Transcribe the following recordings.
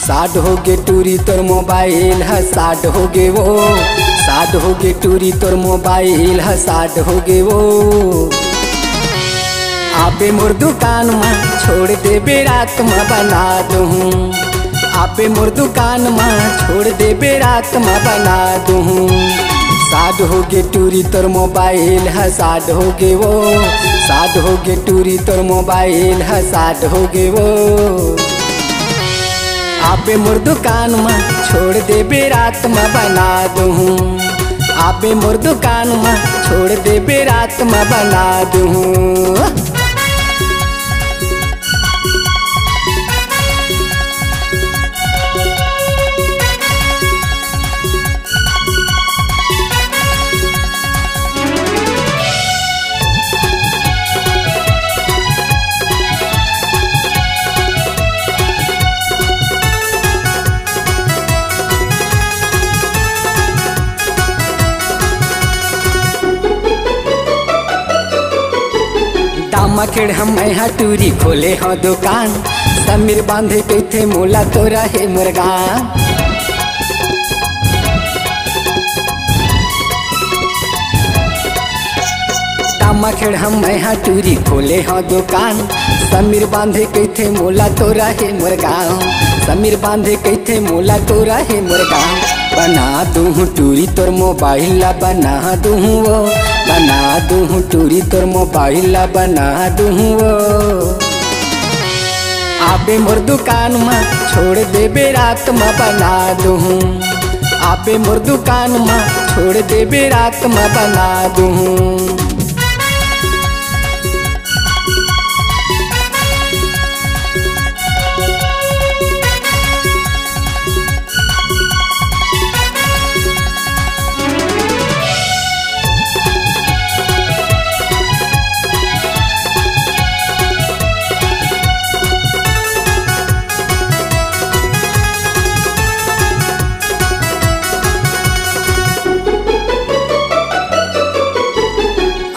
साड हो गे टूरी तोर मोबाइल है साड हो गे वो, साड हो गे टूरी तोर मोबाइल है साड हो गे वो। आबे मोर दुकान में छोड़ दे बेरात में बना दूँ, आबे मोर दुकान में छोड़ दे बेरात में बना दूँ। साड हो गे टूरी तोर मोबाइल है साड हो गे वो, साड हो गे टूरी तोर मोबाइल है साड हो गे वो। आबे मोर दुकान में छोड़ दे बेरात में बना दूँ, आबे मोर दुकान में छोड़ दे बेरात में बना दूँ। दामा खेड़ हम यहाँ टूरी खोले हाँ दुकान, समीर बांधे कैथे मोला तोरा है मुर्गा। दामा खेड़ हम यहाँ टूरी खोले हाँ दुकान, समीर बांधे कैथे मोला तोरा है मुर्गा, समीर बांधे कैथे मोला तोरा है मुर्गा। बना दूँ टूरी तोर मोबाइल ला बना दूँ वो, बना दूँ टूरी तोर मोबाइल ला बना दूँ वो। आबे मोर दुकान में छोड़ दे बेरात में बना दूँ, आबे मोर दुकान में छोड़ दे बेरात में बना दूँ।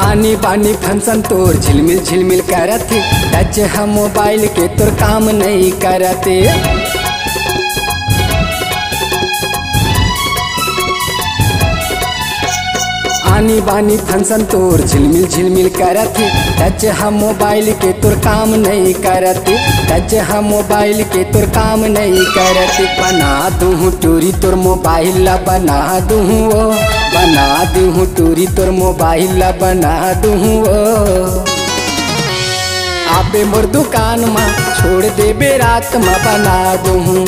आनी बानी फंक्शन तोर झिलमिल झिलमिल करते, टच हम मोबाइल के तोर काम नहीं करते। आनी बानी फंक्शन तोर झिलमिल झिलमिल करते, टच हम मोबाइल के तोर काम नहीं करते, टच हम मोबाइल के तोर काम नहीं करते। बना दूँ टूरी तोर मोबाइल ला बना दूँ वो, बना दूँ टूरी तोर मोबाइल ला बना दूँ वो। आबे मोर दुकान में छोड़ दे बेरात में बना दूँ,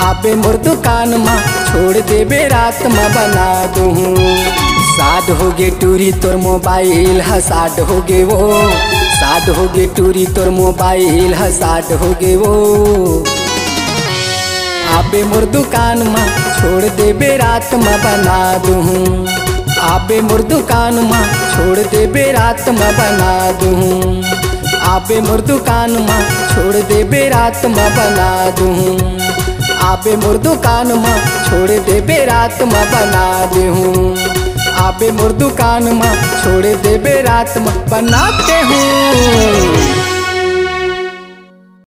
आबे मोर दुकान में छोड़ दे बेरात में बना दूँ। साड हो गे टूरी तोर मोबाइल है साड हो गे वो, साड हो गे टूरी तोर मोबाइल है साड हो गे वो। आबे मोर दुकान में छोड़ दे बेरात में बना दूँ, आबे मोर दुकान में छोड़ दे बेरात में बना दूँ, आबे मोर दुकान में छोड़ दे बेरात में बना दूँ, आबे मोर दुकान में छोड़ दे बेरात में बना दूँ, आबे मोर दुकान में छोड़ दे बेरात में बनाते हूँ।